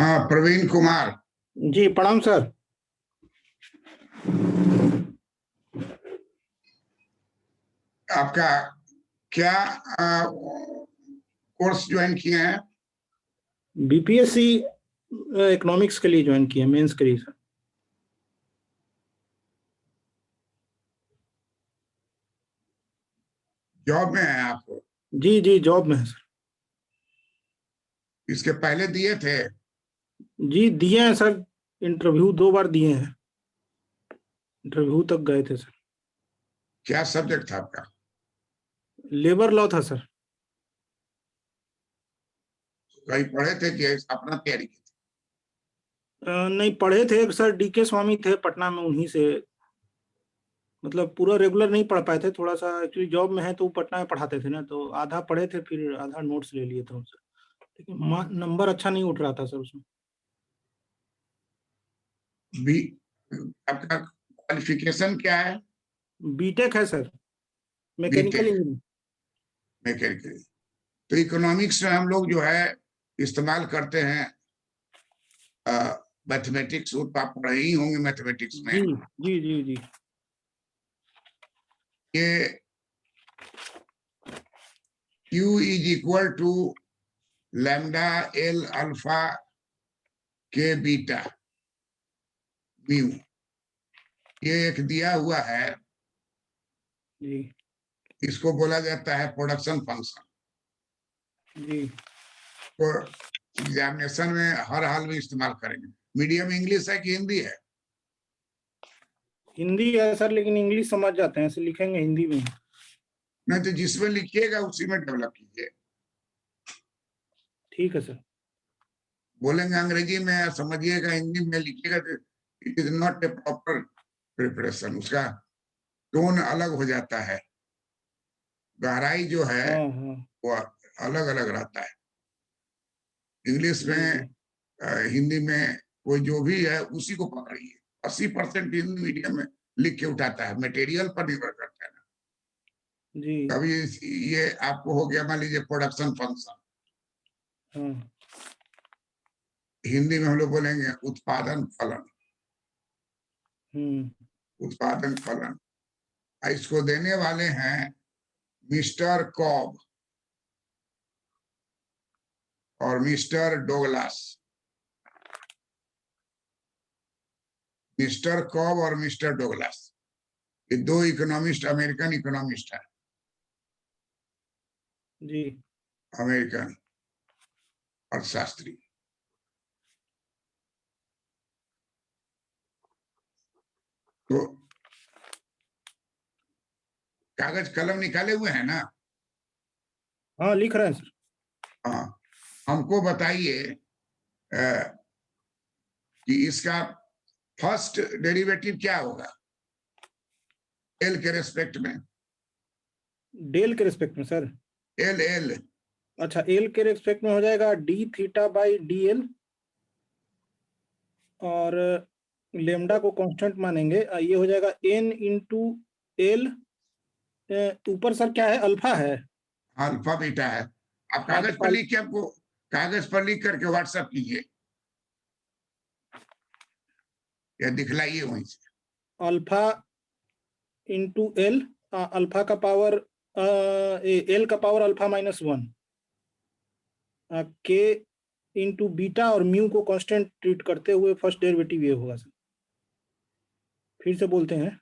हाँ, प्रवीण कुमार। जी प्रणाम सर। आपका क्या कोर्स ज्वाइन किए हैं? बीपीएससी इकोनॉमिक्स के लिए ज्वाइन किया, मेंस के लिए सर। जॉब में हैं आप? जी जी जॉब में है सर। इसके पहले दिए थे? जी दिए हैं सर, इंटरव्यू 2 बार दिए हैं, इंटरव्यू तक गए थे सर। क्या सब्जेक्ट था आपका? लेबर लॉ था सर। कहीं पढ़े थे कि अपना तैयारी की थी? नहीं पढ़े थे सर, डीके स्वामी थे पटना में, उन्हीं से मतलब पूरा रेगुलर नहीं पढ़ पाए थे, थोड़ा सा एक्चुअली जॉब में है तो वो पटना में पढ़ाते थे ना, तो आधा पढ़े थे फिर आधा नोट्स ले लिए थे उनसे, लेकिन नंबर अच्छा नहीं उठ रहा था सर उसमें। बी आपका क्वालिफिकेशन क्या है? बीटेक है sir, mechanical BTech engineering. Mechanical. तो इकोनॉमिक्स में हम लोग जो है इस्तेमाल करते हैं मैथमेटिक्स। वो तो आप पढ़े ही होंगे मैथमेटिक्स में। जी जी जी जी। ये Q is equal to lambda L alpha K beta mu, ये एक दिया हुआ है। जी इसको बोला जाता है प्रोडक्शन फंक्शन। जी। तो एग्जामिनेशन में हर हाल में इस्तेमाल करेंगे। मीडियम इंग्लिश है कि हिंदी है? हिंदी है सर, लेकिन इंग्लिश समझ जाते हैं, ऐसे लिखेंगे हिंदी में। नहीं तो जिसमें लिखिएगा उसी में डेवलप कीजिए। ठीक है सर। बोलेंगे अंग्रेजी में, समझिएगा हिंदी में लिखिएगा तो it is not a proper preparation. उसका टोन अलग हो जाता है, गहराई जो है हाँ हाँ। वो अलग अलग रहता है। इंग्लिश जी में जी हिंदी में कोई जो भी है उसी को पकड़िए। 80% हिंदी मीडियम में लिख के उठाता है, मटेरियल पर निर्भर करता है ना। जी। कभी ये आपको हो गया मान लीजिए प्रोडक्शन फंक्शन, हाँ। हिंदी में हम लोग बोलेंगे उत्पादन फलन। हम्म। उत्पादन फलन इसको देने वाले हैं मिस्टर कॉब और मिस्टर डोगलास। मिस्टर कॉब और मिस्टर डोगलास, ये दो इकोनॉमिस्ट, अमेरिकन इकोनॉमिस्ट है। जी अमेरिकन अर्थशास्त्री। तो कागज कलम निकाले हुए हैं ना? हाँ लिख रहे हैं सर। हाँ, हमको बताइए कि इसका फर्स्ट डेरिवेटिव क्या होगा एल के रेस्पेक्ट में? डेल के रिस्पेक्ट में सर? एल एल अच्छा, एल के रिस्पेक्ट में हो जाएगा D theta by d L, और लेमडा को कांस्टेंट मानेंगे, ये हो जाएगा एन इंटू एल। ऊपर सर क्या है, अल्फा है? अल्फा बीटा है। आप हाँ तो कागज पर लिख के हमको, कागज पर लिख करके व्हाट्सएप कीजिए या दिखलाइए वहीं से। अल्फा इंटू एल, अल्फा का पावर एल का पावर अल्फा -1, के इंटू बीटा और म्यू को कांस्टेंट ट्रीट करते हुए फर्स्ट डेरिवेटिव ये होगा सर। फिर से बोलते हैं,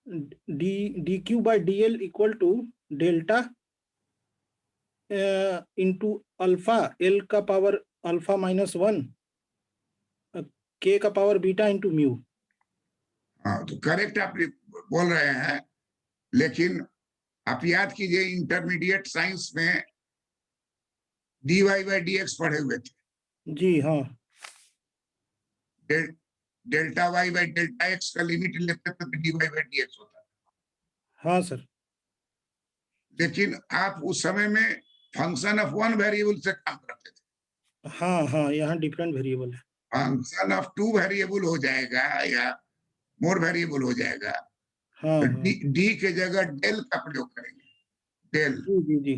d d Q by d L equal to delta into alpha L का पावर अल्फा -1, के का पावर बीटा इंटू म्यू। हाँ तो करेक्ट आप बोल रहे हैं, लेकिन आप याद कीजिए इंटरमीडिएट साइंस में dy बाई डी एक्स पढ़े हुए थे। जी हाँ। Delta y by delta x का लिमिट लेते थे तो dy बाई डी एक्स होता था। हाँ सर। लेकिन आप उस समय में फंक्शन ऑफ वन वेरिएबल से काम करते थे। हाँ हाँ, यहाँ डिफरेंट वेरिएबल है। फंक्शन ऑफ टू वेरिएबल हो जाएगा या मोर वेरिएबल हो जाएगा हाँ तो हाँ। डी के जगह डेल का प्रयोग करेंगे। डेल। जी जी जी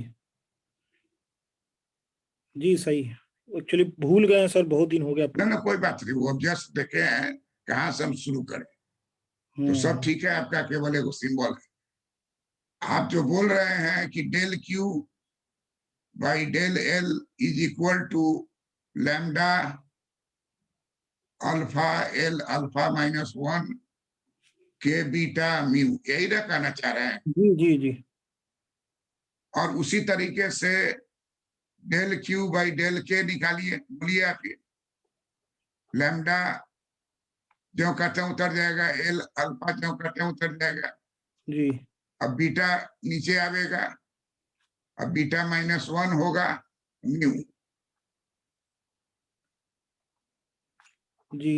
जी सही है, एक्चुअली भूल गए हैं सर, बहुत दिन हो गया। ना कोई बात नहीं, वो जस्ट देखे हैं कहाँ से हम शुरू करें, तो सब ठीक है, आपका केवल एक सिंबल है। आप जो बोल रहे हैं कि del Q by del L is equal to lambda alpha L alpha -1 K beta mu, यही ना कहना चाह रहे हैं। जी जी जी। और उसी तरीके से डेल क्यू बाई डेल के निकालिए, बोलिए आप। लैम्डा जो कहते हैं उतर जाएगा, एल अल्फा जो कहते हैं उतर जाएगा, जी अब बीटा नीचे आवेगा, अब बीटा -1 होगा म्यू, जी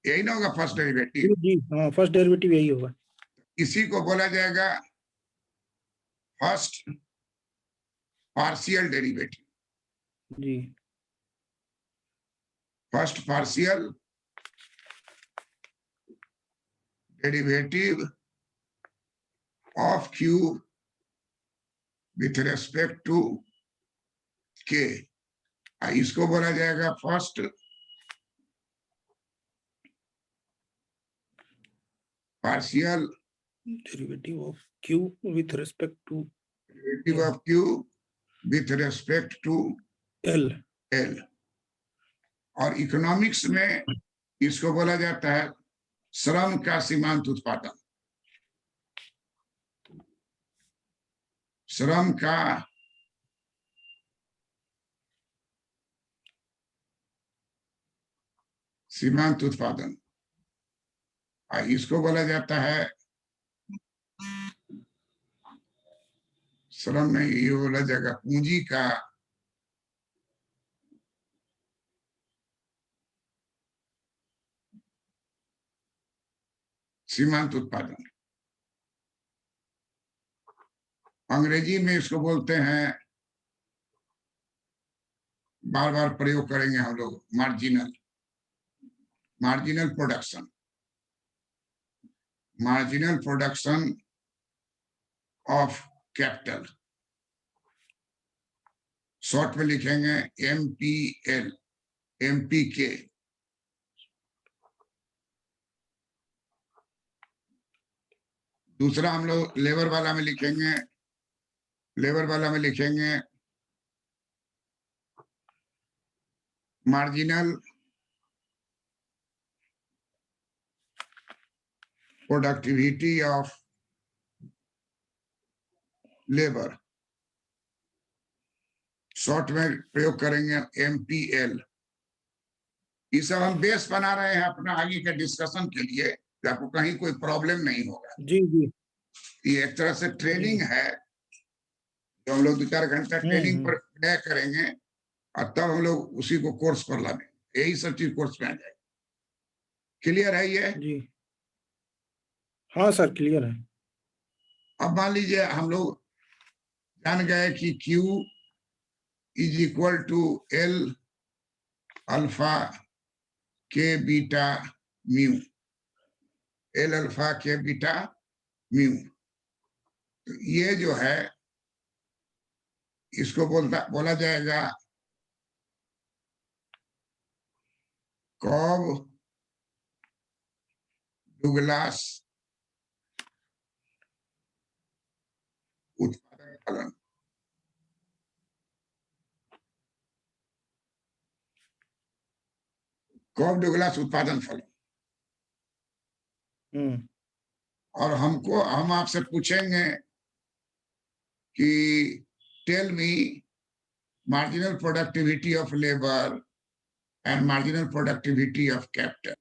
यही ना होगा फर्स्ट जी डेरिवेटिव। जी, हाँ फर्स्ट डेरिवेटिव यही होगा। इसी को बोला जाएगा फर्स्ट पार्शियल डेरिवेटिव। जी first partial derivative of Q with respect to K, इसको बोला जाएगा first partial derivative of Q with respect to derivative of Q with respect to L. L. और इकोनॉमिक्स में इसको बोला जाता है श्रम का सीमांत उत्पादन। श्रम का सीमांत उत्पादन, इसको बोला जाता है, श्रम में ये बोला जाएगा पूंजी का सीमांत उत्पादन। अंग्रेजी में इसको बोलते हैं, बार बार प्रयोग करेंगे हम लोग, marginal, marginal production, marginal production of capital, short में लिखेंगे MPL, MPK। दूसरा हम लोग लेबर वाला में लिखेंगे, लेबर वाला में लिखेंगे marginal productivity of labour, short में प्रयोग करेंगे MPL। ये सब हम बेस बना रहे हैं अपना आगे के डिस्कशन के लिए, कि आपको कहीं कोई प्रॉब्लम नहीं होगा। जी जी ये एक तरह से ट्रेनिंग है, तो हम लोग 2-4 घंटा ट्रेनिंग पर तय करेंगे, और तब हम लोग उसी को कोर्स पर लाएंगे, यही सब चीज कोर्स में आ जाएगी। क्लियर है ये? जी। हाँ सर क्लियर है। अब मान लीजिए हम लोग जान गए कि Q is equal to L alpha K beta mu, L alpha K beta mu. तो ये जो है इसको बोला जाएगा कॉब डुगलास उत्पादन फलन। कॉब डुगलास उत्पादन फलन। और हम आपसे पूछेंगे कि tell me marginal productivity of labour and marginal productivity of capital,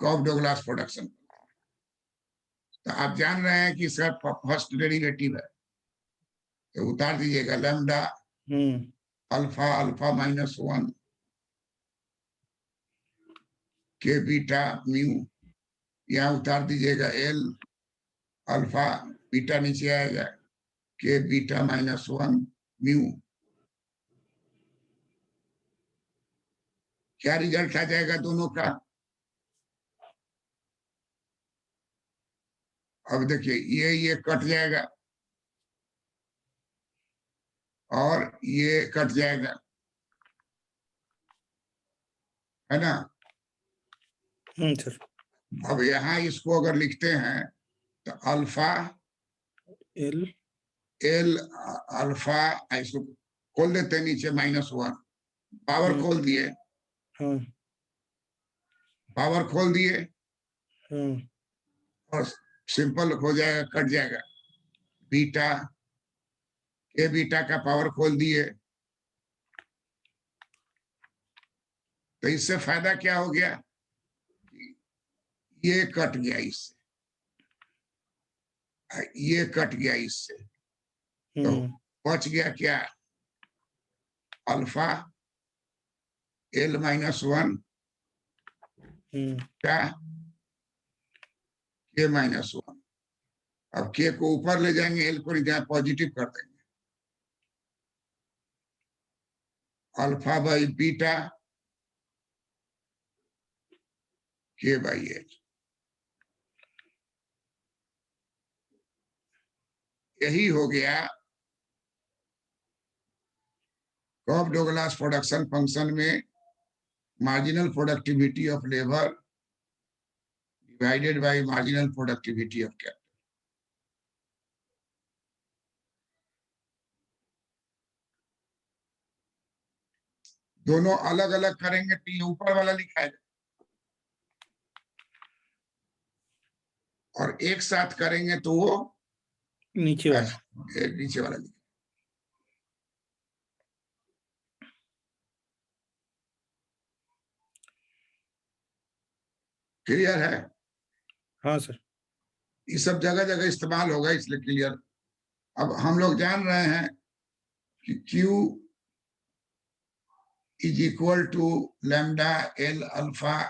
Cobb Douglas production. तो आप जान रहे हैं कि इसका फर्स्ट डेरिवेटिव है, तो उतार दीजिएगा lambda alpha alpha -1 K beta mu, यहाँ उतार दीजिएगा L अल्फा, बीटा नीचे आएगा, के बीटा -1 म्यू। क्या रिजल्ट आ जाएगा दोनों का? अब देखिए ये कट जाएगा और ये कट जाएगा, है ना। सर। अब यहाँ इसको अगर लिखते हैं तो अल्फा एल एल अल्फा, इसको खोल देते हैं नीचे -1, पावर खोल दिए, हाँ पावर खोल दिए हाँ और सिंपल हो जाएगा, कट जाएगा। बीटा ए बीटा का पावर खोल दिए, तो इससे फायदा क्या हो गया, ये कट गया इससे, ये कट गया इससे, तो बच गया क्या, अल्फा एल -1 क्या के -1। अब के को ऊपर ले जाएंगे, एल को पॉजिटिव कर देंगे, अल्फा बाई बीटा के बाई एल। यही हो गया कॉफ डोगलास प्रोडक्शन फंक्शन में marginal productivity of labour divided by marginal productivity of capital. दोनों अलग अलग करेंगे तो ये ऊपर वाला लिखा है, और एक साथ करेंगे तो वो नीचे वाला। नीचे वाला लिखा। क्लियर है। हाँ सर। ये सब जगह जगह इस्तेमाल होगा, इसलिए क्लियर। अब हम लोग जान रहे हैं कि Q is equal to lambda L alpha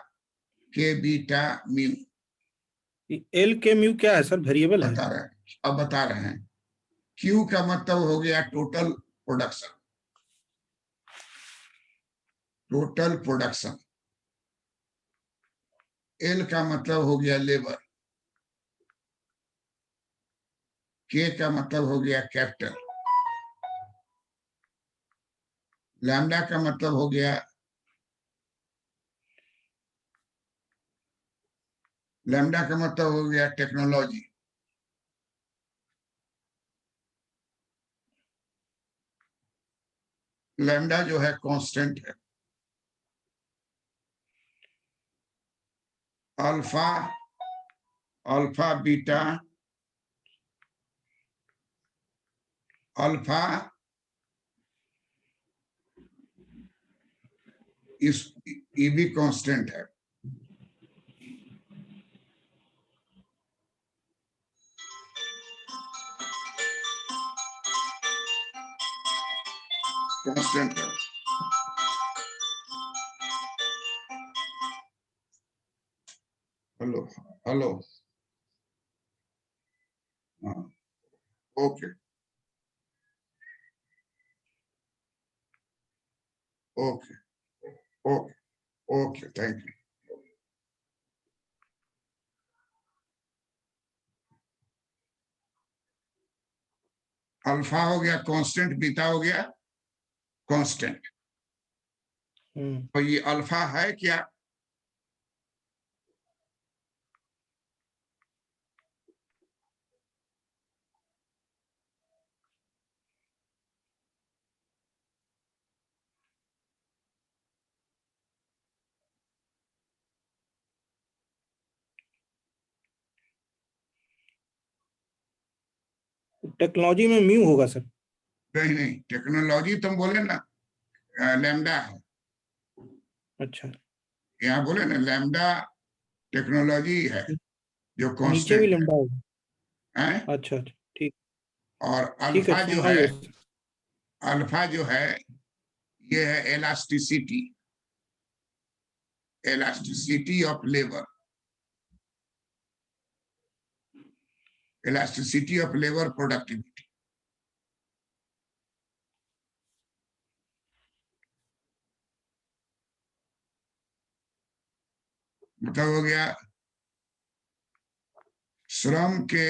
K beta mu. L K mu क्या है सर, वेरिएबल है? बता रहे हैं, अब बता रहे हैं। Q का मतलब हो गया total production, total production. L का मतलब हो गया लेबर, K का मतलब हो गया कैपिटल, लैम्डा का मतलब हो गया, लैम्डा का मतलब हो गया टेक्नोलॉजी, लैम्डा जो है कांस्टेंट है, अल्फा अल्फा बीटा अल्फा इस ये भी कांस्टेंट है, कांस्टेंट है। हेलो हेलो, हाँ okay okay okay okay, thank you. Alpha हो गया कांस्टेंट, बीटा हो गया कांस्टेंट। तो ये अल्फा है क्या, टेक्नोलॉजी में म्यू होगा सर। नहीं नहीं, टेक्नोलॉजी तुम बोले ना लैम्डा है, अच्छा, यहाँ बोले ना लैम्डा टेक्नोलॉजी है जो नीचे भी कांस्टेंट लंबा होगा। है। अच्छा अच्छा, ठीक। और ठीक है, अल्फा जो समझ है, गए सर। अल्फा जो है ये है elasticity, elasticity of labor, elasticity of labor productivity। मतलब हो गया श्रम के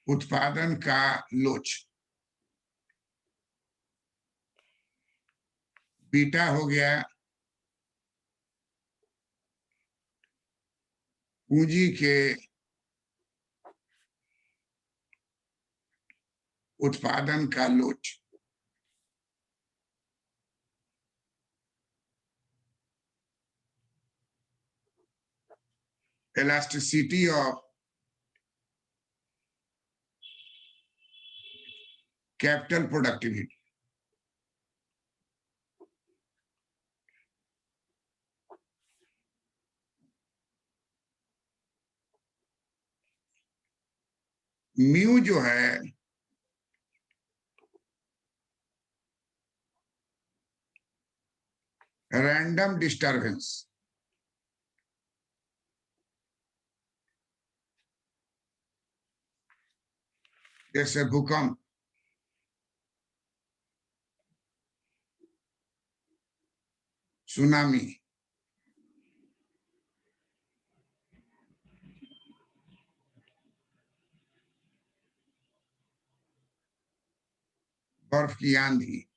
उत्पादन का लोच, बीटा हो गया पूंजी के उत्पादन का लोच। elasticity of capital productivity। Mu जो है रैंडम डिस्टरबेंस। जैसे भूकंप, सुनामी, बर्फ की आंधी।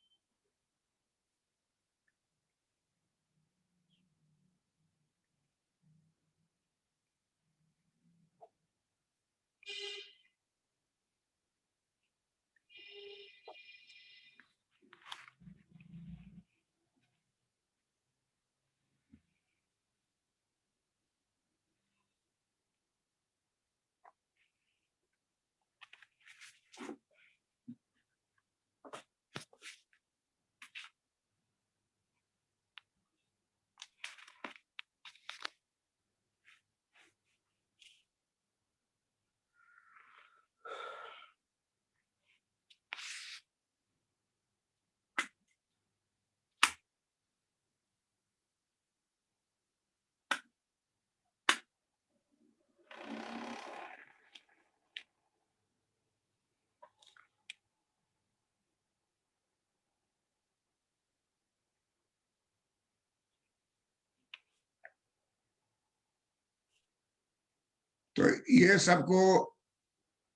तो ये सबको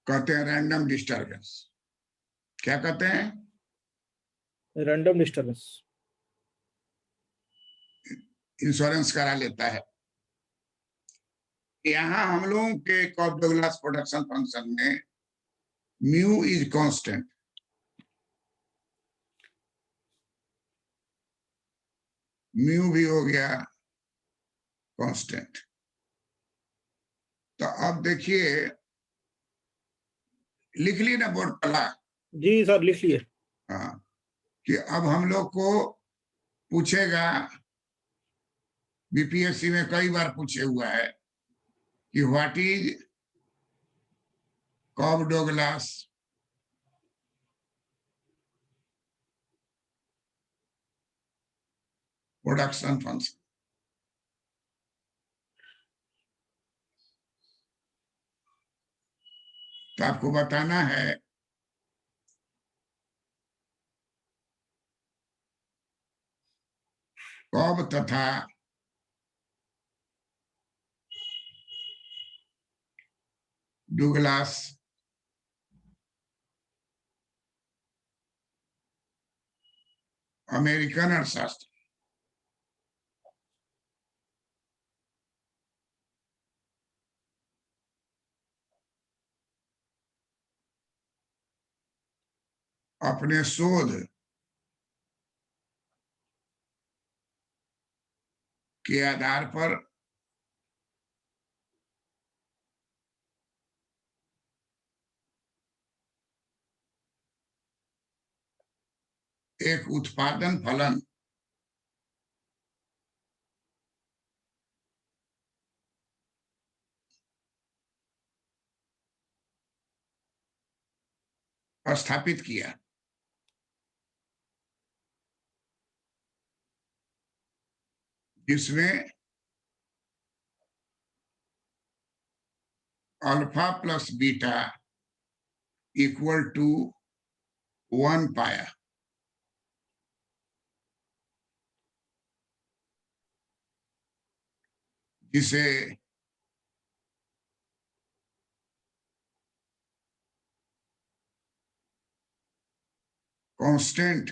कहते हैं रैंडम डिस्टरबेंस। क्या कहते हैं? Random disturbance. इंश्योरेंस करा लेता है। यहां हम लोगों के कॉप डगलास प्रोडक्शन फंक्शन में म्यू इज कांस्टेंट। म्यू भी हो गया कांस्टेंट। तो अब देखिए, लिख ली ना बोर्ड पला? जी सर लिख लिए। हाँ, कि अब हम लोग को पूछेगा, बीपीएससी में कई बार पूछे हुआ है कि what is Cobb Douglas production function. तो आपको बताना है कॉब तथा डुगलास अमेरिकन अर्थशास्त्र अपने शोध के आधार पर एक उत्पादन फलन स्थापित किया, जिसमें alpha plus beta equal to 1 पाया। जिसे constant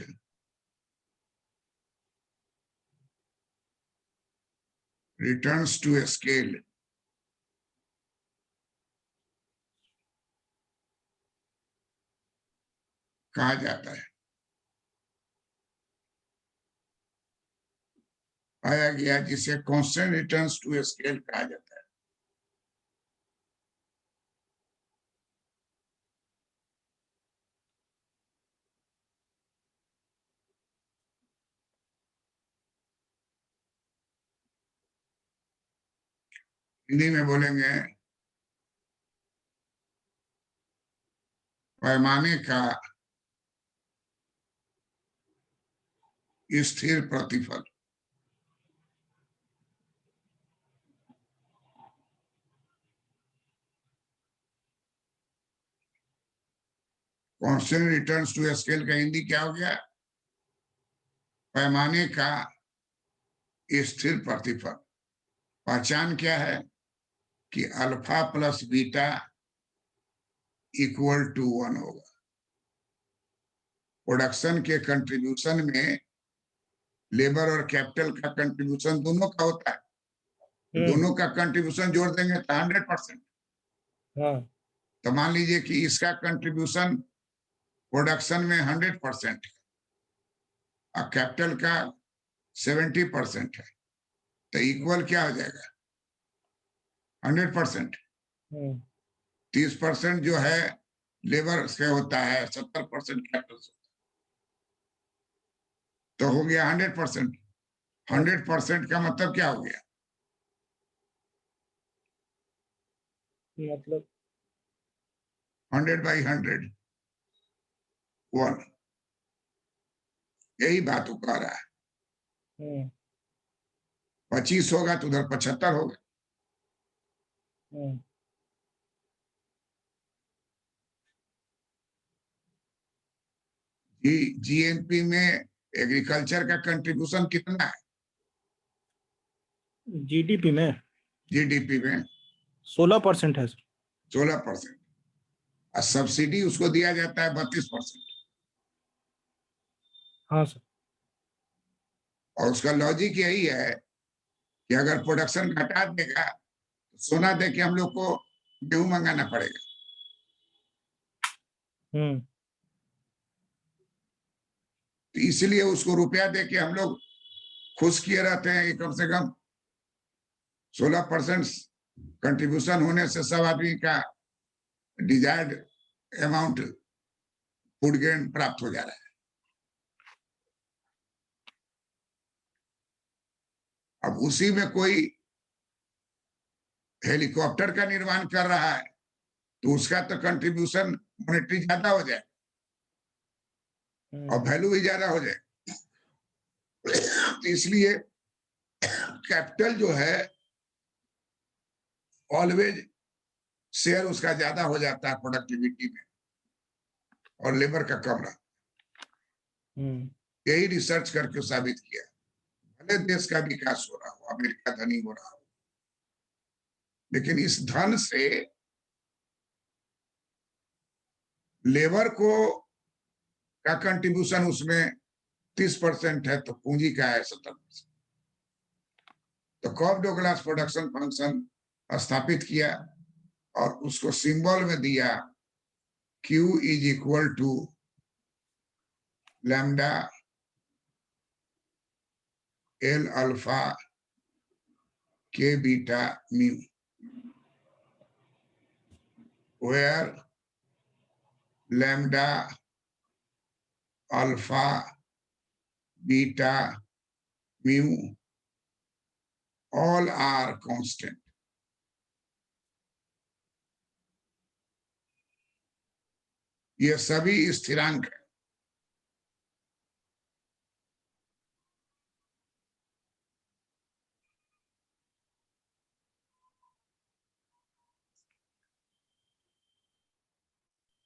returns to a scale कहा जाता है, पाया गया जिसे constant returns to a scale कहा जाता है। हिंदी में बोलेंगे पैमाने का स्थिर प्रतिफल। Constant returns to a scale का हिंदी क्या हो गया? पैमाने का स्थिर प्रतिफल। पहचान क्या है कि alpha plus beta equal to 1 होगा। प्रोडक्शन के कंट्रीब्यूशन में लेबर और कैपिटल का कंट्रीब्यूशन दोनों का होता है, तो दोनों का कंट्रीब्यूशन जोड़ देंगे तो 100%। तो मान लीजिए कि इसका कंट्रीब्यूशन प्रोडक्शन में 100% है और कैपिटल का 70% है, तो इक्वल क्या हो जाएगा? 100%। 30% जो है लेबर से होता है, 70% कैपिटल से, तो हो गया 100%। 100% का मतलब क्या हो गया? मतलब 100/100 1। यही बात वो कह रहा है। 25 होगा तो उधर 75 होगा। जीएनपी में एग्रीकल्चर का कंट्रीब्यूशन कितना है? जीडीपी में, जीडीपी में 16% है सर। 16%। और सब्सिडी उसको दिया जाता है 32%। हाँ सर। और उसका लॉजिक यही है कि अगर प्रोडक्शन घटा देगा तो सोना दे के हम लोग को गेहूं मंगाना पड़ेगा। तो इसलिए उसको रुपया दे के हम लोग खुश किए रहते हैं कि कम से कम 16% कंट्रीब्यूशन होने से सब आदमी का डिजायर्ड अमाउंट फूड ग्रेन प्राप्त हो जा रहा है। अब उसी में कोई हेलीकॉप्टर का निर्माण कर रहा है तो उसका तो कंट्रीब्यूशन मॉनेटरी ज्यादा हो जाए और वैल्यू भी ज्यादा हो जाए। तो इसलिए कैपिटल जो है ऑलवेज शेयर उसका ज्यादा हो जाता है प्रोडक्टिविटी में और लेबर का कम रहा। यही रिसर्च करके साबित किया। भले देश का विकास हो रहा हो, अमेरिका धनी हो रहा हो, लेकिन इस धन से लेबर को का कंट्रीब्यूशन उसमें 30% है तो पूंजी का है 70%। तो कॉब डोगलास प्रोडक्शन फंक्शन स्थापित किया और उसको सिंबल में दिया Q is equal to lambda L alpha K beta mu, where lambda alpha beta mu all are constant। ये सभी स्थिरांक है।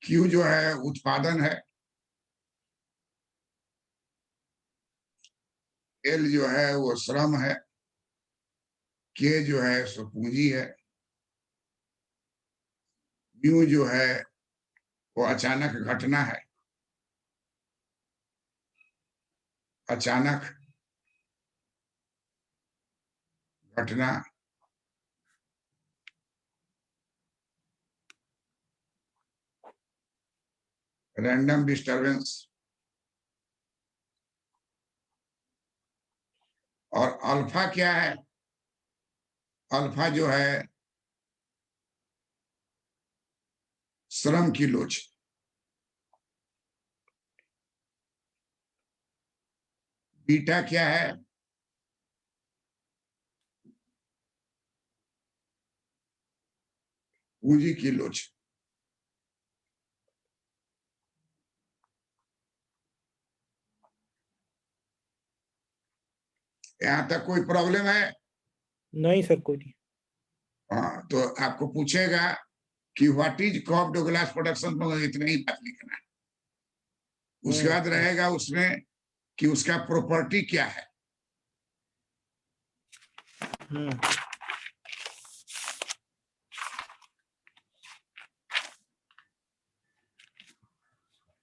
Q जो है उत्पादन है, L जो है वो श्रम है, K जो है सो पूंजी है, म्यू जो है वो अचानक घटना है। अचानक पटना, रैंडम डिस्टरबेंस, और अल्फा क्या है? अल्फा जो है श्रम की लोच। बीटा क्या है? पूंजी की लोच। यहां तक कोई प्रॉब्लम है? नहीं सर, कोई नहीं। हाँ, तो आपको पूछेगा कि what is corp Douglas production, तो इतना ही बात लिखना है। उसके बाद रहेगा उसमें कि उसका प्रॉपर्टी क्या है।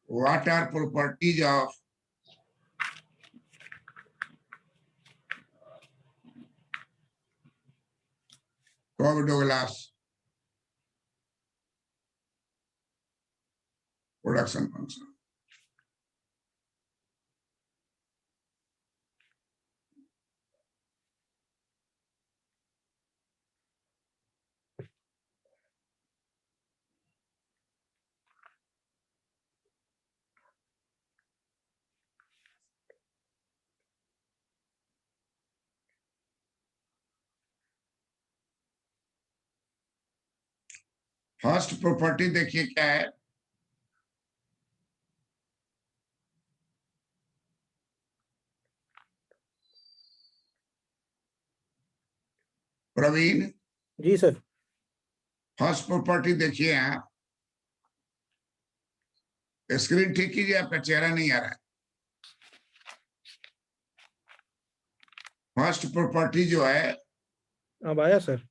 What are properties of Cobb Douglas production function. First property देखिए क्या है? प्रवीण, जी सर। फर्स्ट प्रॉपर्टी देखिए यहाँ। स्क्रीन ठीक कीजिए, आपका चेहरा नहीं आ रहा है। फर्स्ट प्रॉपर्टी जो है, अब आया सर?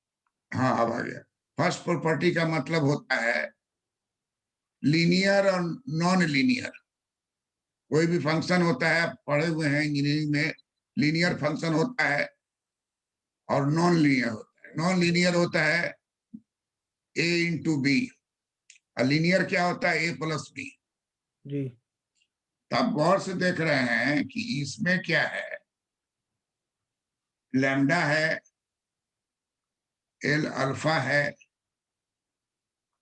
हाँ अब आ गया। फर्स्ट प्रॉपर्टी का मतलब होता है लीनियर और नॉन लीनियर। कोई भी फंक्शन होता है, आप पढ़े हुए हैं इंजीनियरिंग में, लीनियर फंक्शन होता है और नॉन लीनियर होता है। नॉन लीनियर होता है ए इंटू बी, और लीनियर क्या होता है? ए प्लस बी। जी। तो आप गौर से देख रहे हैं कि इसमें क्या है? लैम्डा है, एल अल्फा है,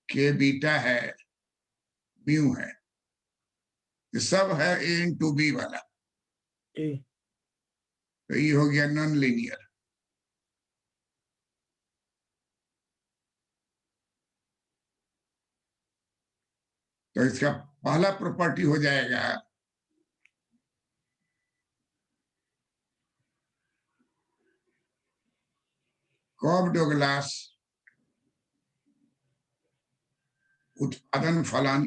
के बीटा है, म्यू है। ये सब है ए इंटू बी वाला। जी। तो ये हो गया नॉन लीनियर। तो इसका पहला प्रॉपर्टी हो जाएगा कॉप डोगलास उत्पादन फलन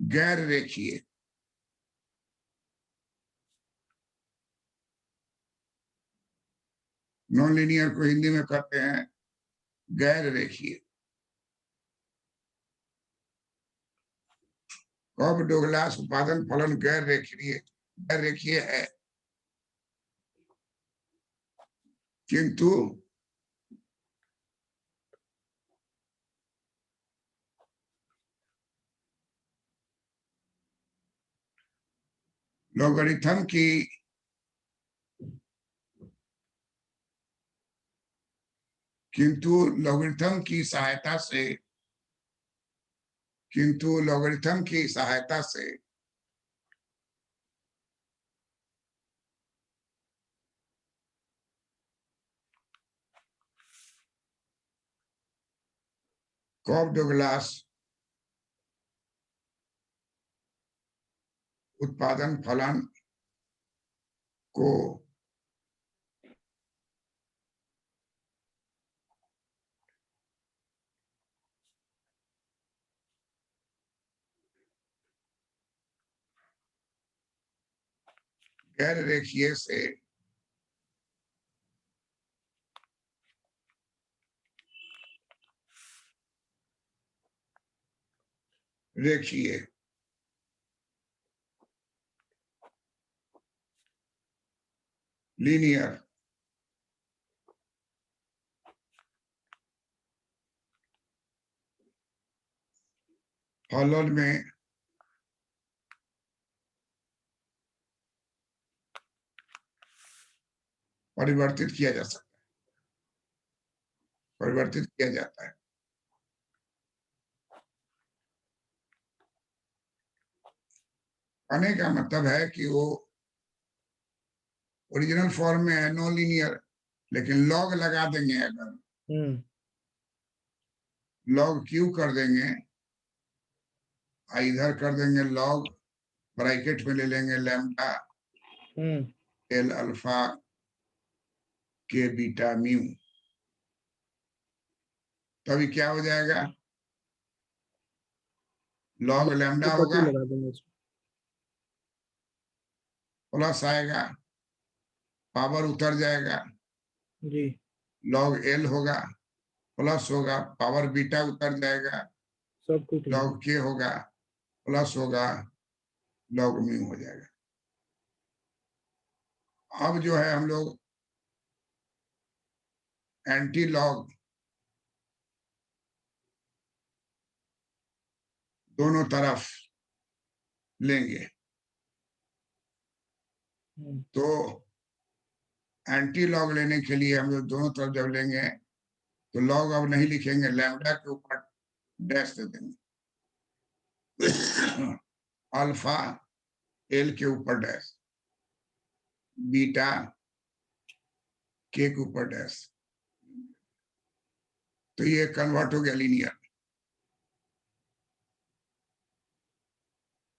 गैर रेखीय। नॉन लीनियर को हिंदी में कहते हैं गैर रेखीय। कॉप डोगलास उत्पादन फलन गैर रेखीय है, किंतु लॉगरिथम की किंतु लॉगरिथम की सहायता से कॉप डोगलास उत्पादन फलन को गैर रेखीय से रेखीय लीनियर, हॉलोल में परिवर्तित किया जा सकता है, परिवर्तित किया जाता है। कहने का मतलब है कि वो ओरिजिनल फॉर्म में है नॉन लीनियर, लेकिन लॉग लगा देंगे, अगर लॉग क्यू कर देंगे, इधर कर देंगे लॉग, ब्रैकेट में ले लेंगे lambda L alpha K beta mu, तभी क्या हो जाएगा, लॉग लैम्डा होगा, लगा देंगे इसमें। प्लस आएगा, पावर उतर जाएगा, जी लॉग एल होगा, प्लस होगा, पावर बीटा उतर जाएगा, सब कुछ लगा लॉग के होगा, प्लस होगा, लॉग म्यू हो जाएगा। अब जो है हम लोग एंटी लॉग दोनों तरफ लेंगे, तो एंटी लॉग लेने के लिए हम लोग दोनों तरफ जब लेंगे तो लॉग अब नहीं लिखेंगे, लैम्डा के ऊपर डैश दे देंगे, अल्फा एल के ऊपर डैश, बीटा के ऊपर डैश, तो ये कन्वर्ट हो गया लीनियर।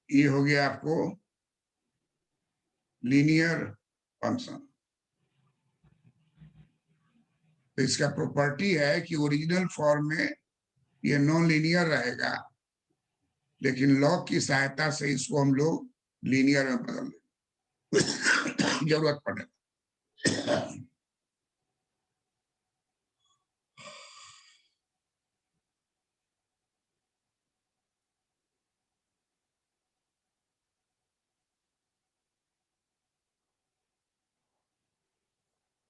ये हो गया आपको लीनियर फंक्शन। तो इसका प्रॉपर्टी है कि ओरिजिनल फॉर्म में ये नॉन लीनियर रहेगा, लेकिन लॉग की सहायता से इसको हम लोग लीनियर में बदल देंगे जरूरत पड़े।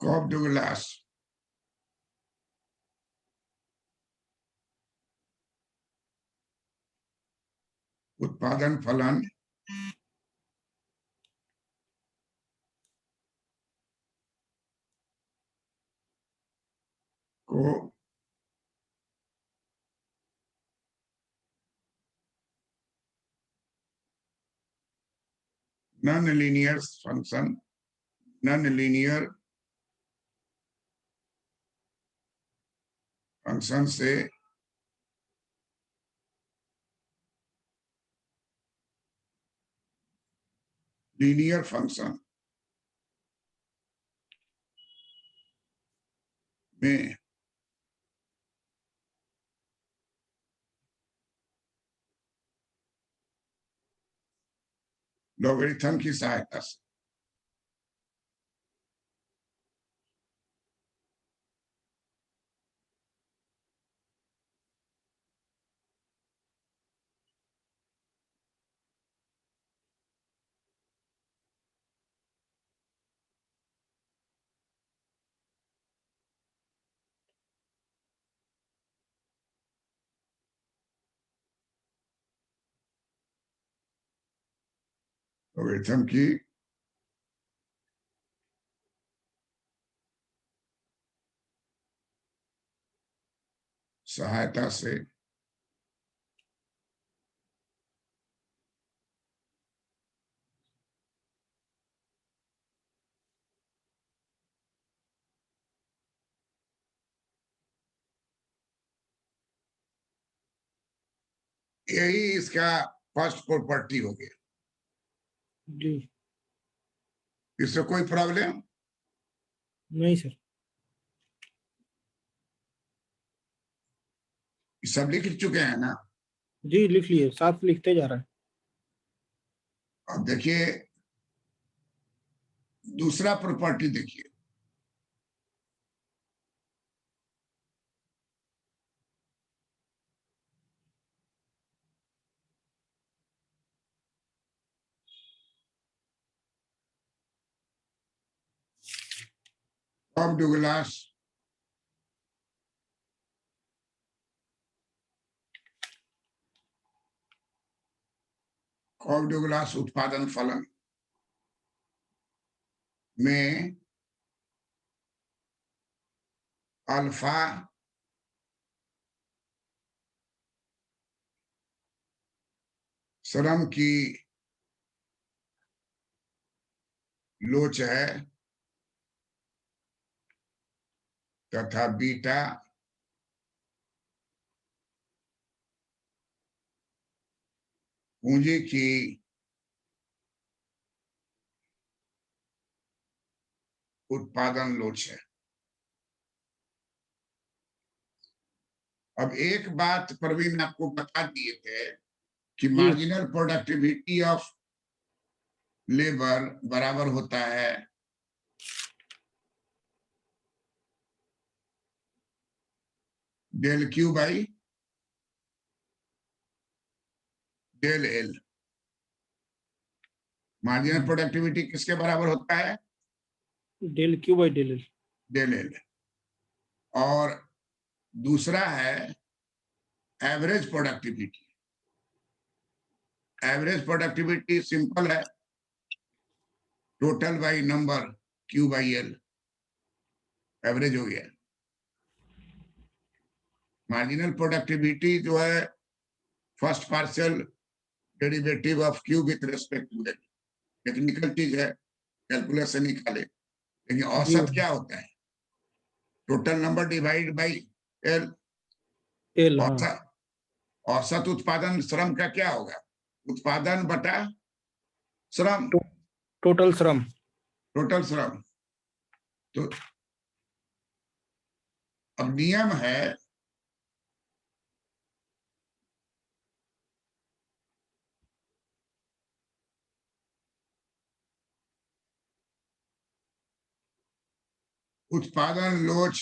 कॉप डुगलास उत्पादन फलन को non linear function, non linear function से लीनियर फंक्शन में लॉगरिथम की सहायता से लॉगरिथम की सहायता से यही इसका फर्स्ट प्रॉपर्टी हो गया। जी इससे कोई प्रॉब्लम नहीं सर। सब लिख चुके हैं ना। जी लिख लिए, साथ लिखते जा रहा है। अब देखिए दूसरा प्रॉपर्टी देखिए, कॉब डुगलास उत्पादन फलन में अल्फा श्रम की लोच है तथा बीटा पूंजी की उत्पादन लोच है। अब एक बात प्रवीण आपको बता दिए थे कि जी। मार्जिनल प्रोडक्टिविटी ऑफ लेबर बराबर होता है del Q by del L. Marginal productivity किसके बराबर होता है? Del Q by del L. Del L. और दूसरा है average productivity. Average productivity simple है, total by number Q by L, average हो गया। मार्जिनल प्रोडक्टिविटी जो है first partial derivative of Q with respect to L, technical चीज है, कैलकुलस से निकाले। लेकिन जी औसत क्या होता है? Total number divide by L. L. हाँ। औसत औसत उत्पादन श्रम का क्या होगा? उत्पादन बटा श्रम, टोटल श्रम। टोटल श्रम। तो अब नियम है उत्पादन लोच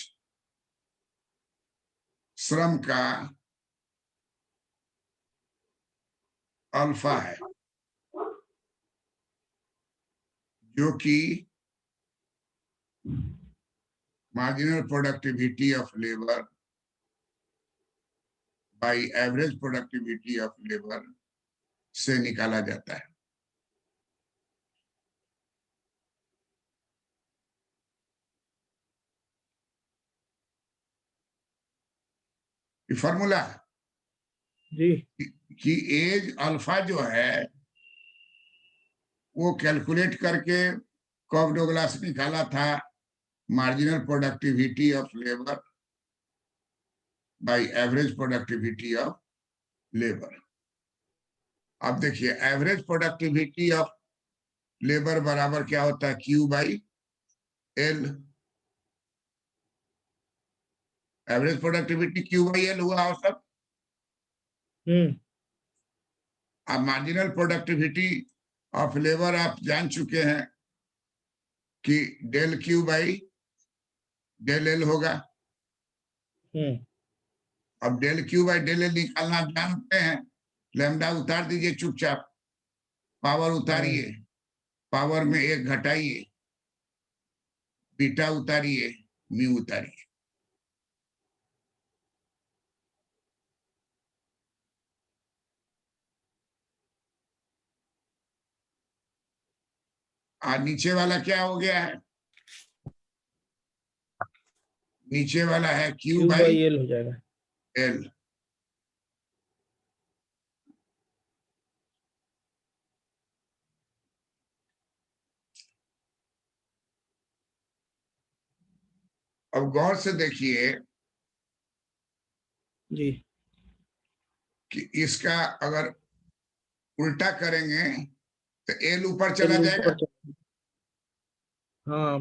श्रम का अल्फा है, जो कि marginal productivity of labour by average productivity of labour से निकाला जाता है। ये फॉर्मूला जी। कि एज अल्फा जो है वो कैलकुलेट करके कॉब डोगलास निकाला था marginal productivity of labour by average productivity of labour. अब देखिए एवरेज प्रोडक्टिविटी ऑफ लेबर बराबर क्या होता है? Q by L. Average productivity Q by L हुआ औसत। अब मार्जिनल प्रोडक्टिविटी ऑफ लेबर आप जान चुके हैं कि del Q by del L होगा। अब del Q by del L निकालना आप जानते हैं। लैम्डा उतार दीजिए चुपचाप, पावर उतारिए, पावर में एक घटाइए, बीटा उतारिए, म्यू उतारिए। और नीचे वाला क्या हो गया है? नीचे वाला है Q Q by by L हो जाएगा। एल। अब गौर से देखिए जी। कि इसका अगर उल्टा करेंगे तो एल ऊपर चला एल जाएगा। ऊपर हाँ,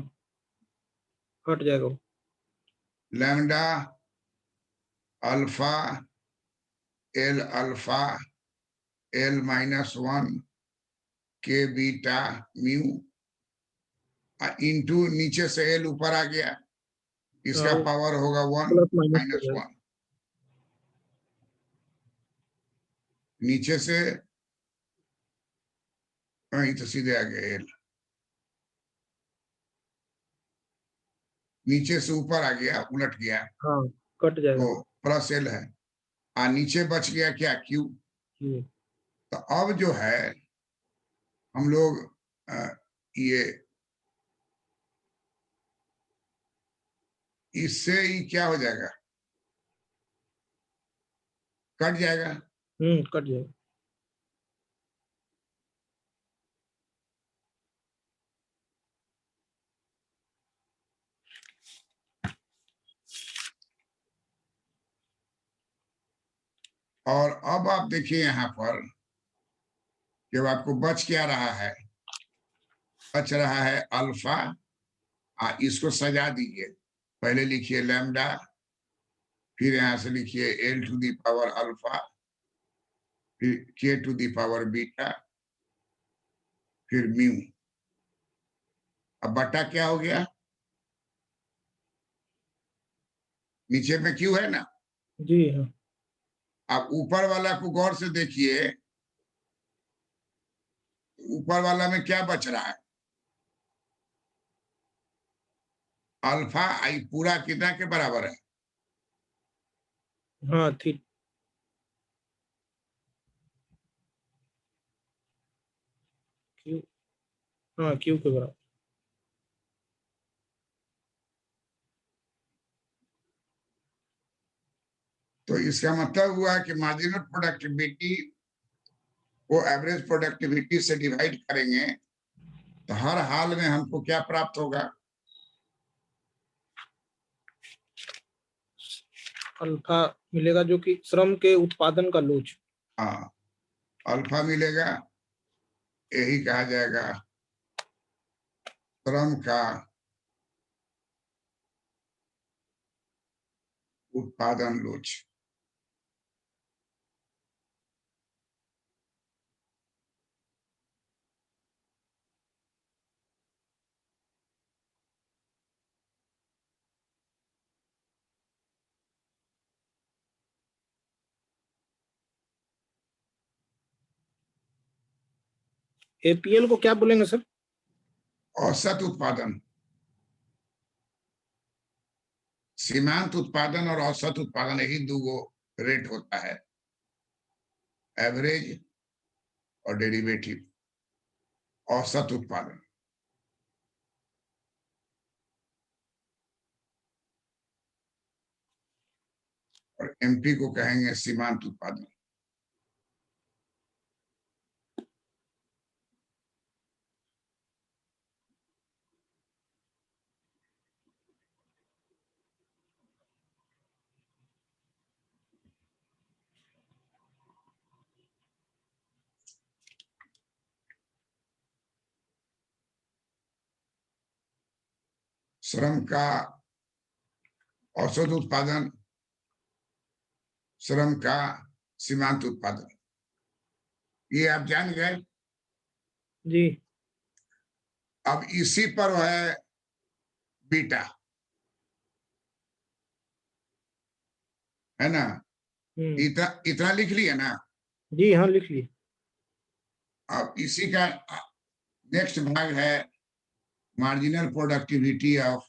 हट जाएगा वो। Lambda alpha L alpha L -1 K beta mu into नीचे से एल ऊपर आ गया, इसका वो पावर होगा 1 प्लस माइनस हो जाएगा। -1। नीचे से तो सीधे आ गया एल। नीचे से ऊपर आ गया, उलट गया, हाँ, कट जाएगा। तो प्लस एल है। नीचे बच गया क्या, क्यू। Q। तो अब जो है हम लोग ये इससे ही क्या हो जाएगा, कट जाएगा। कट जाएगा। और अब आप देखिए यहाँ पर जब आपको बच क्या रहा है, बच रहा है अल्फा। इसको सजा दीजिए, पहले लिखिए लैम्डा, फिर यहां से लिखिए L to the power alpha, फिर K to the power beta, फिर म्यू। अब बटा क्या हो गया, नीचे में क्यू है ना। जी हाँ। अब ऊपर वाला को गौर से देखिए, ऊपर वाला में क्या बच रहा है, अल्फा आई पूरा कितना के बराबर है, हाँ ठीक। Q। हाँ, Q के बराबर। तो इसका मतलब हुआ कि मार्जिनल प्रोडक्टिविटी को एवरेज प्रोडक्टिविटी से डिवाइड करेंगे तो हर हाल में हमको क्या प्राप्त होगा, अल्फा मिलेगा, जो कि श्रम के उत्पादन का लोच। हाँ अल्फा मिलेगा, यही कहा जाएगा श्रम का उत्पादन लोच। APL को क्या बोलेंगे सर? औसत उत्पादन, सीमांत उत्पादन और औसत उत्पादन, यही दो रेट होता है, एवरेज और डेरिवेटिव, औसत उत्पादन। और एमपी को कहेंगे सीमांत उत्पादन। श्रम का औसत उत्पादन, श्रम का सीमांत उत्पादन, ये आप जान गए। जी। अब इसी पर है बीटा, है ना। हम्म। इतना इतना लिख लिया ना। जी हाँ, लिख लिए। अब इसी का नेक्स्ट भाग है मार्जिनल प्रोडक्टिविटी ऑफ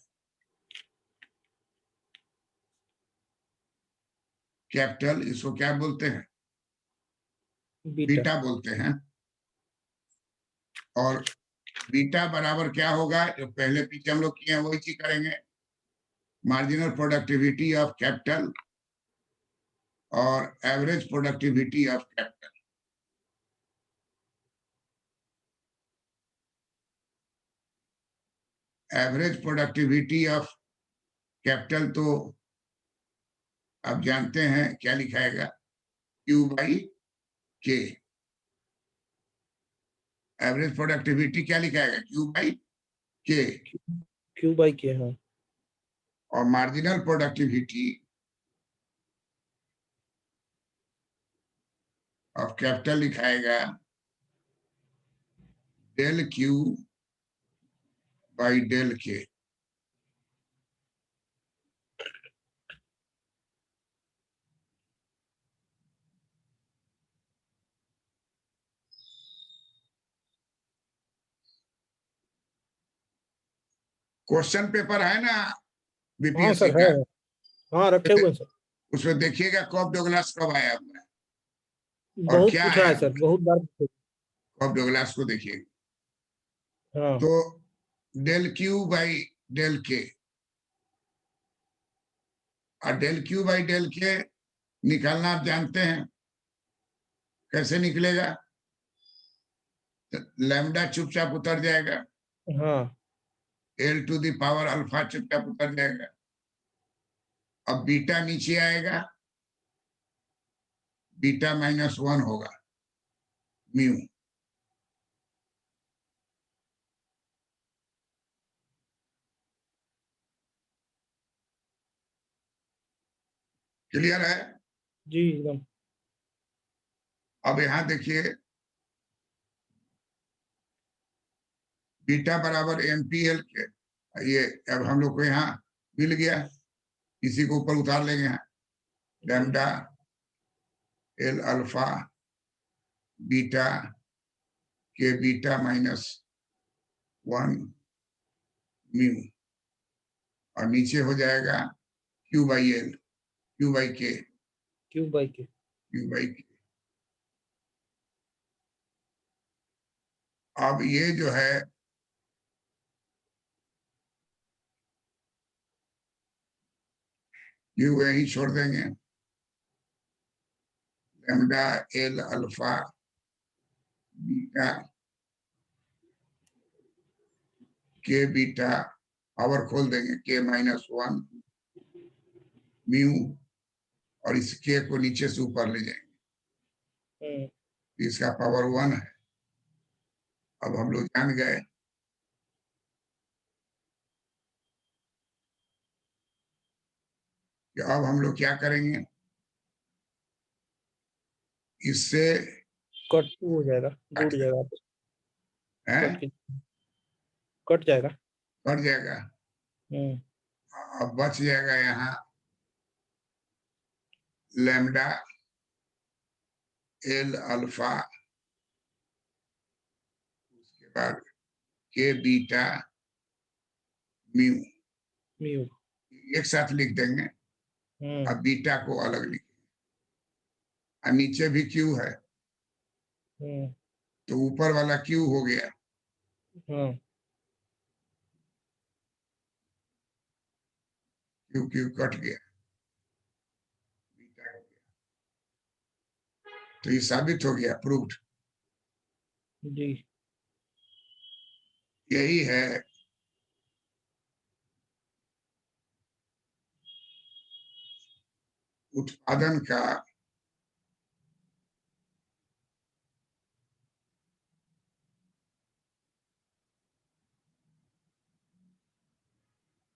कैपिटल, इसको क्या बोलते हैं, बीटा। बीटा बोलते हैं। और बीटा बराबर क्या होगा, जो पहले पीछे हम लोग किए हैं वही चीज करेंगे, मार्जिनल प्रोडक्टिविटी ऑफ कैपिटल और average productivity of capital. Average productivity of capital तो आप जानते हैं क्या लिखाएगा, Q by K. Average productivity क्या लिखाएगा, क्यू बाई के। Q/K, हाँ। और मार्जिनल प्रोडक्टिविटी ऑफ कैपिटल लिखाएगा del Q by del K. Question paper है ना, हाँ बीपीएससी सर है, का, हाँ रखे हुए हैं सर, उसमें देखिएगा कॉप डोगलास कब आया हुआ है और बहुत क्या पूछा आया है हुआ सर, है। बहुत बार पूछा कॉप डोगलास को देखिएगा। है। हाँ तो डेल क्यू बाई डेल के, और डेल क्यू बाई डेल के निकालना आप जानते हैं कैसे निकलेगा। तो लैम्डा चुपचाप उतर जाएगा, हाँ L to the power alpha चुपचाप उतर जाएगा। अब बीटा नीचे आएगा, बीटा -1 होगा म्यू। क्लियर है। जी एकदम। अब यहां देखिए, बीटा बराबर एमपीएल के, ये अब हम लोग को यहाँ मिल गया, इसी को ऊपर उतार लेंगे यहाँ, लैम्डा एल अल्फा बीटा के बीटा -1 म्यू, और नीचे हो जाएगा Q by L, Q by के, क्यू बाई के। क्यू बाई के। अब ये जो है क्यू यही छोड़ देंगे, लैम्डा एल अल्फा बीटा के बीटा, पावर खोल देंगे के -1 म्यू, और इस के को नीचे से ऊपर ले जाएंगे, इसका पावर 1 है। अब हम लोग जान गए कि अब हम लोग क्या करेंगे, इससे कट हो जाएगा, जुड़ जाएगा, कट के कट जाएगा। कट जाएगा। हम्म अब बच जाएगा यहाँ लैम्डा एल अल्फा, उसके बाद के बीटा म्यू, म्यू। एक साथ लिख देंगे। अब बीटा को अलग लिखेंगे, और नीचे भी क्यू है, तो ऊपर वाला क्यू हो गया, क्यू क्यू कट गया, बीटा हो गया। तो ये साबित हो गया, प्रूव्ड। जी। यही है उत्पादन का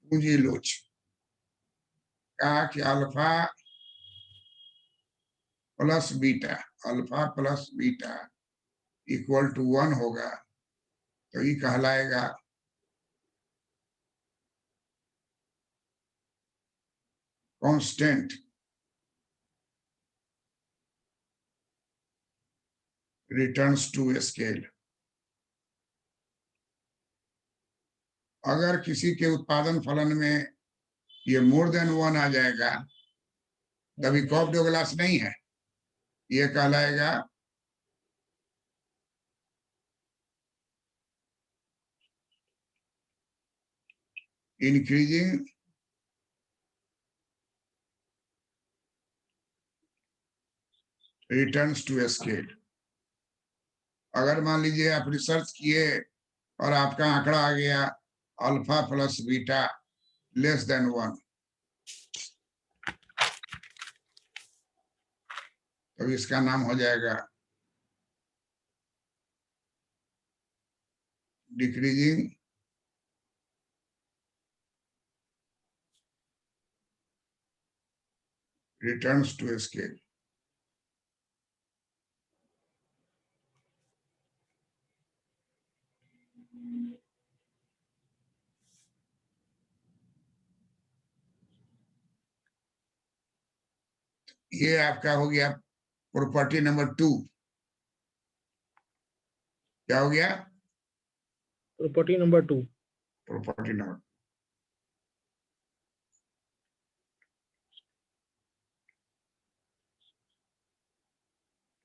पूंजी लोच, कहा कि alpha plus beta, alpha plus beta equal to 1 होगा, तो ये कहलाएगा कांस्टेंट रिटर्न्स टू स्केल। अगर किसी के उत्पादन फलन में ये मोर देन 1 आ जाएगा, तभी कॉप डोगलास नहीं है, ये कहलाएगा इंक्रीजिंग रिटर्न्स टू स्केल। अगर मान लीजिए आप रिसर्च किए और आपका आंकड़ा आ गया अल्फा प्लस बीटा <1, तो इसका नाम हो जाएगा डिक्रीजिंग रिटर्न्स टू स्केल। ये आपका हो गया प्रॉपर्टी नंबर 2। क्या हो गया? Property number 2। Property number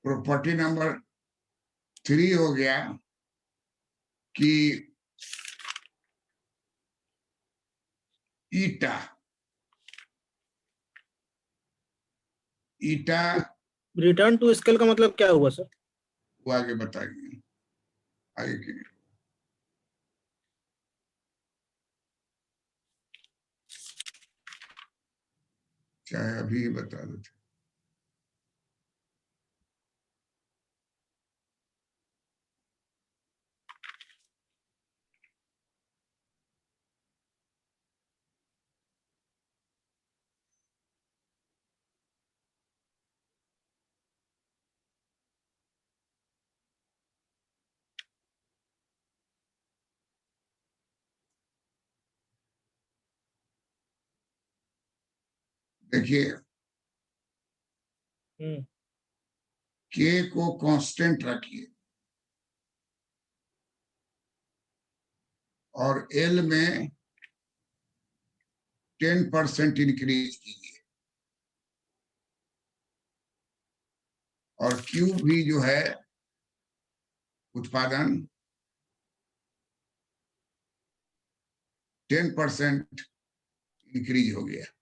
property number 3 हो गया कि ईटा ईटा रिटर्न टू स्केल का मतलब क्या हुआ सर? वो आगे बताएंगे, आगे की चाहे अभी बता देते। देखिए के को कांस्टेंट रखिए और एल में 10% इंक्रीज कीजिए और क्यू भी जो है उत्पादन 10% इंक्रीज हो गया।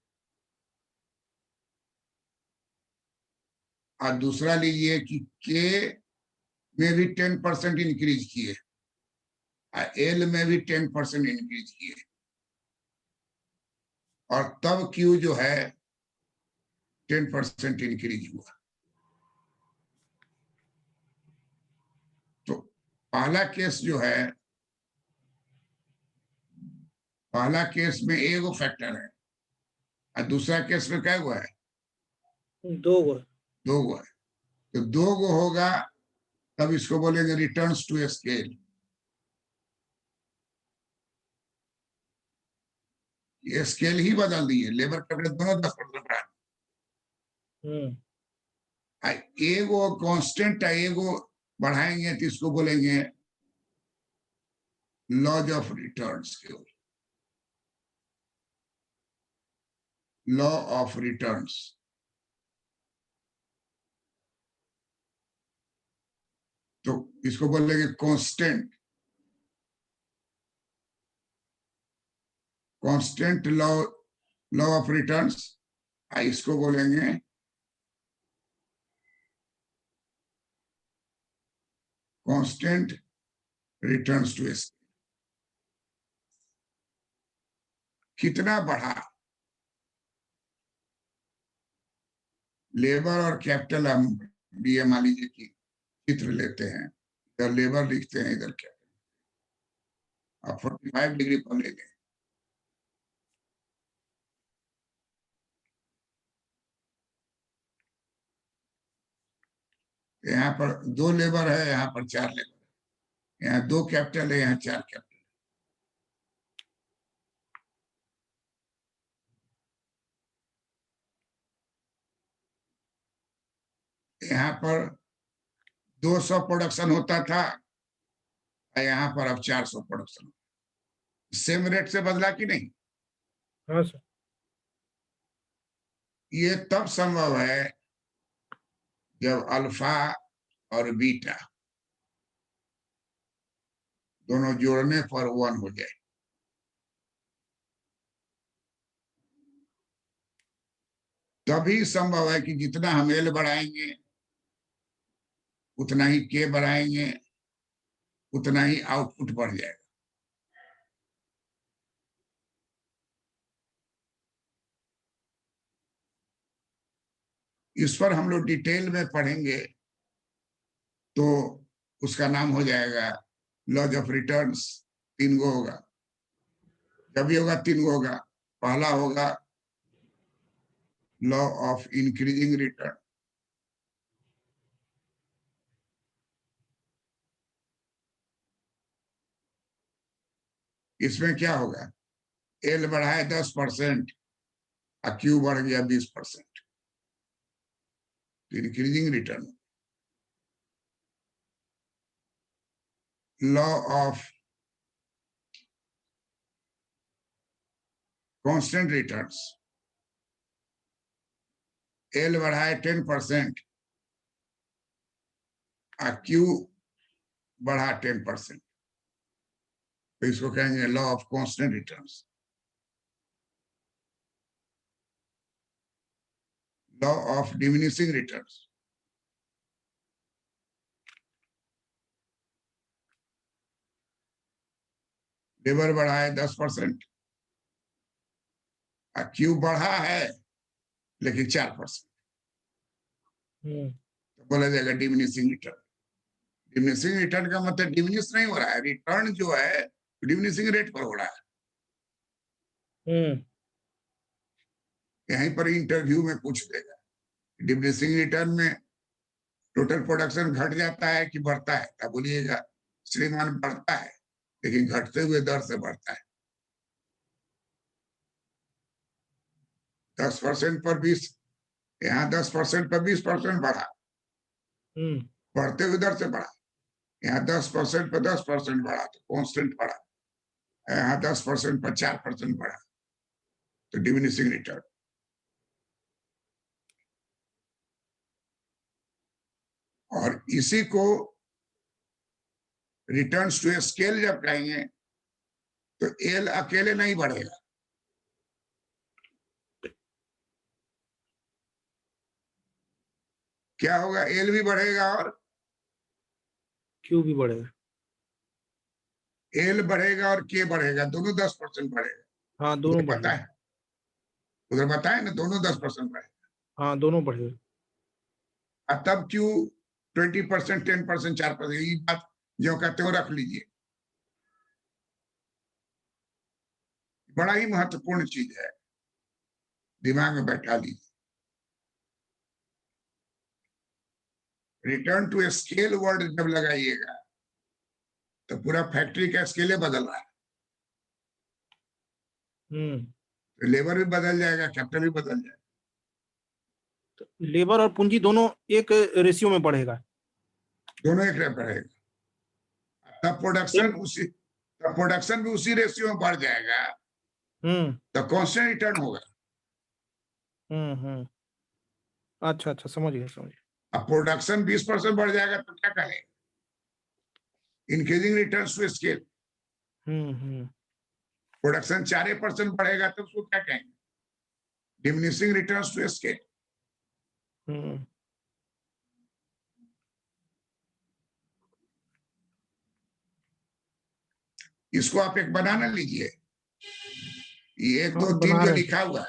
और दूसरा लीजिए कि के में भी 10% इंक्रीज किए, एल में भी 10% इंक्रीज किए और तब क्यू जो है 10% इंक्रीज हुआ। तो पहला केस जो है, पहला केस में एगो फैक्टर है और दूसरा केस में क्या हुआ है? 2 गो। 2 गो है। तो 2 गो होगा तब इसको बोलेंगे रिटर्न्स टू स्केल। ये स्केल ही बदल दिए, लेबर कवरेज दोनों 10% रहा। एगो कांस्टेंट है, एगो बढ़ाएंगे तो इसको बोलेंगे लॉज ऑफ रिटर्न्स के लॉ ऑफ रिटर्न्स। तो इसको बोलेंगे constant, constant law, law of returns. इसको बोलेंगे कांस्टेंट रिटर्न्स टू स्केल। कितना बढ़ा लेबर और कैपिटल, हम बीए मान लीजिए कि चित्र लेते हैं, इधर लेबर लिखते हैं, इधर कैपिटल। आप 45 डिग्री पर ले लें। यहाँ पर 2 लेबर है, यहाँ पर 4 लेबर है, यहाँ 2 कैपिटल है, यहाँ 4 कैपिटल। यहाँ पर 200 प्रोडक्शन होता था, यहाँ पर अब 400 प्रोडक्शन। सेम रेट से बदला कि नहीं? हाँ सर। ये तब संभव है जब अल्फा और बीटा दोनों जोड़ने पर 1 हो जाए। तभी संभव है कि जितना हम एल बढ़ाएंगे उतना ही के बढ़ाएंगे, उतना ही आउटपुट बढ़ जाएगा। इस पर हम लोग डिटेल में पढ़ेंगे तो उसका नाम हो जाएगा लॉज ऑफ रिटर्न्स। 3 गो होगा, जब भी होगा 3 गो होगा। पहला होगा लॉ ऑफ इंक्रीजिंग रिटर्न, इसमें क्या होगा? एल बढ़ाए 10% और क्यू बढ़ गया 20%, increasing return. Law of constant returns, L बढ़ाए 10% क्यू बढ़ा 10%, तो इसको कहेंगे law of constant returns, law of diminishing returns. Labour बढ़ा है 10%, क्यू बढ़ा है लेकिन 4%, तो बोला जाएगा डिमिनिशिंग रिटर्न। डिमिनिशिंग रिटर्न का मतलब डिमिनिश नहीं हो रहा है, रिटर्न जो है डिमिनिशिंग रेट पर हो रहा है। यहीं पर इंटरव्यू में पूछ देगा, डिमिनिशिंग रिटर्न में टोटल प्रोडक्शन घट जाता है कि बढ़ता है, तब बोलिएगा श्रीमान बढ़ता है लेकिन घटते हुए दर से बढ़ता है। 10% पर 20, यहाँ 10% पर 20% बढ़ा, बढ़ते हुए दर से बढ़ा। यहाँ 10% पर 10% बढ़ा तो कांस्टेंट बढ़ा, यहाँ 10% पर 4% बढ़ा तो डिमिनिशिंग रिटर्न। और इसी को रिटर्न्स टू स्केल जब कहेंगे तो एल अकेले नहीं बढ़ेगा, क्या होगा, एल भी बढ़ेगा और क्यू भी बढ़ेगा। एल बढ़ेगा और के बढ़ेगा, दोनों 10% बढ़ेगा। हाँ, उधर दोनों पता बढ़ेगा। है, उधर बताए ना, दोनों 10% बढ़ेगा। हाँ, दोनों बढ़ेगा। तब क्यू 20%, 10%, 4%, ये बात जो कहते हो रख लीजिए, बड़ा ही महत्वपूर्ण चीज है, दिमाग में बैठा लीजिए। रिटर्न टू स्केल वर्ड जब लगाइएगा तो पूरा फैक्ट्री का स्केल बदल रहा है, तो लेबर भी बदल जाएगा, कैपिटल भी बदल जाएगा। तो लेबर और पूंजी दोनों एक रेशियो में बढ़ेगा, दोनों एक रहेगा, तब प्रोडक्शन भी उसी रेशियो में बढ़ जाएगा, तो कांस्टेंट रिटर्न होगा। अच्छा अच्छा, समझ गया समझ गया। अब प्रोडक्शन 20% बढ़ जाएगा तो क्या कहें, increasing returns to scale. Production 4% बढ़ेगा तो उसको क्या कहेंगे, डिमिनिशिंग रिटर्न्स टू स्केल। इसको आप एक बनाना लीजिए, ये 1 हाँ, 2 3 बना जो रहे हैं। लिखा हुआ है,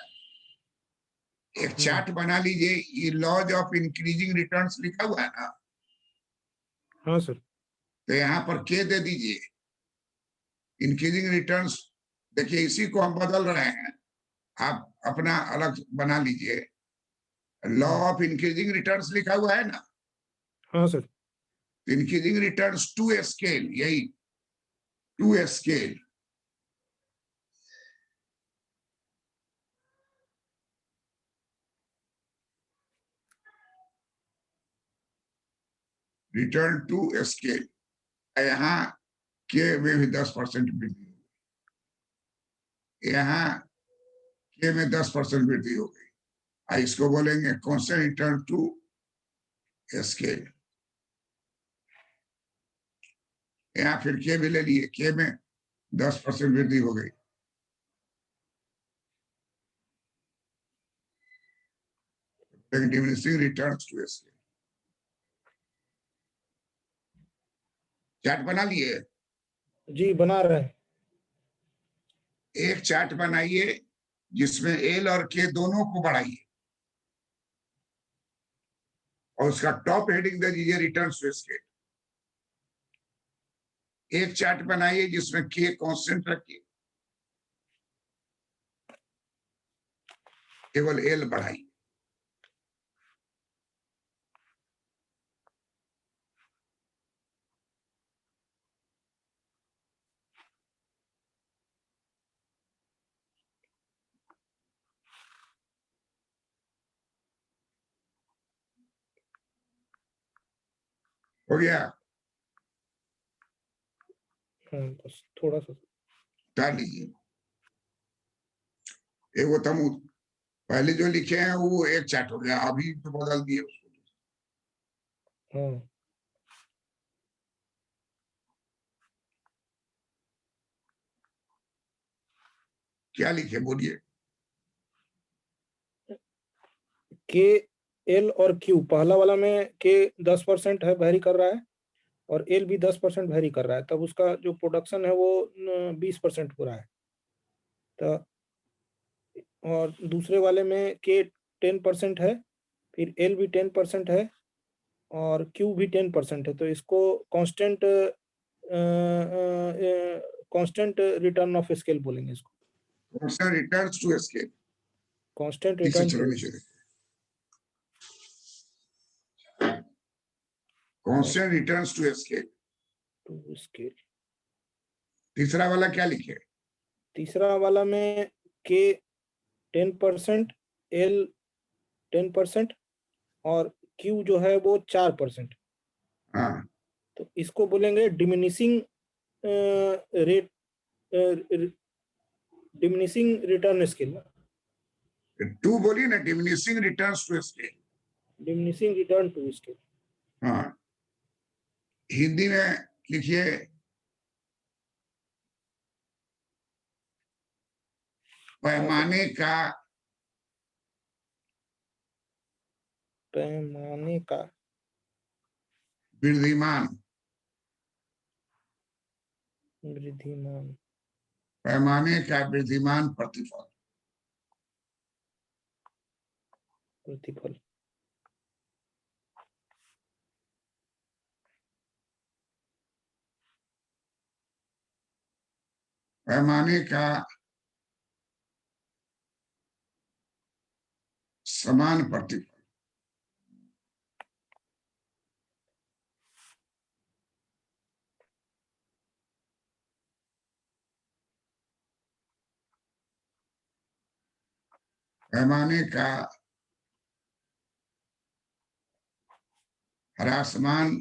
एक चार्ट बना लीजिए, ये लॉज ऑफ इंक्रीजिंग रिटर्न्स लिखा हुआ है ना, हाँ सर। तो यहाँ पर के दे दीजिए, इंक्रीजिंग रिटर्न्स। देखिए इसी को हम बदल रहे हैं, आप अपना अलग बना लीजिए। लॉ ऑफ इंक्रीजिंग रिटर्न्स लिखा हुआ है ना, हाँ sir. Increasing returns to scale, यही to scale. Return to scale, यहाँ के में भी 10% वृद्धि हो गई, यहाँ के में 10% वृद्धि हो गई, इसको बोलेंगे कांस्टेंट रिटर्न टू स्केल। यहाँ फिर के भी ले लिए, के में 10% वृद्धि हो गई, diminishing returns to scale. Chart बना लिए, जी बना रहे हैं। एक चार्ट बनाइए जिसमें एल और के दोनों को बढ़ाइए और उसका टॉप हेडिंग दे दीजिए रिटर्न्स टू स्केल। एक चार्ट बनाइए जिसमें के कांस्टेंट रखिए, केवल एल बढ़ाइए। हो गया, बस थोड़ा सा। डाल लीजिए। वो तो हम पहले जो लिखे हैं वो एक चार्ट हो गया, अभी तो बदल दिए उसको। क्या लिखे बोलिए? के एल और क्यू, पहला वाला में के 10% है, वैरी कर रहा है, और एल भी 10% वैरी कर रहा है, तब उसका जो प्रोडक्शन है वो 20% हो रहा है। तो और दूसरे वाले में के 10% है, फिर एल भी 10% है, और क्यू भी 10% है। तो इसको constant constant return of scale बोलेंगे इसको, constant returns to scale. Constant इसे रिटर्न चलो नीचे देखो, constant returns to scale. To scale. तीसरा वाला क्या लिखे? तीसरा वाला में के 10%, एल 10% और क्यू जो है वो 4%। हाँ, तो इसको बोलेंगे diminishing rate, diminishing return scale, to बोलिए ना, diminishing returns to scale. Diminishing return to scale. हाँ, हिंदी में लिखिए पैमाने का, पैमाने का वृद्धिमान, वृद्धिमान, पैमाने का वृद्धिमान प्रतिफल। प्रतिफल। पैमाने का समान प्रतिफल। पैमाने का ह्रासमान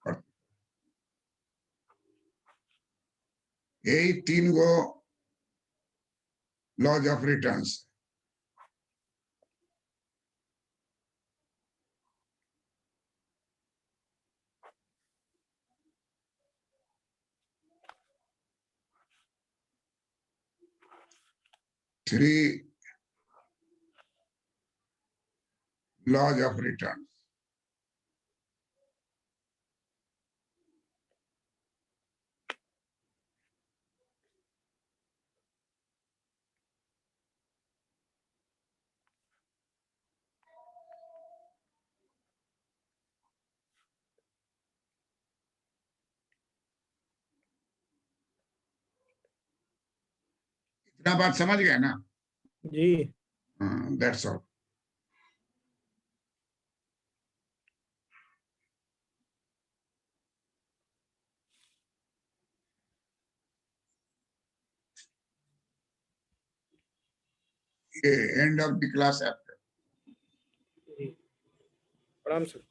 प्रतिफल। यही 3 गो laws of returns. Three laws of return. इतना बात समझ गए ना? जी। That's all. ये एंड ऑफ द क्लास है। जी, प्रणाम सर।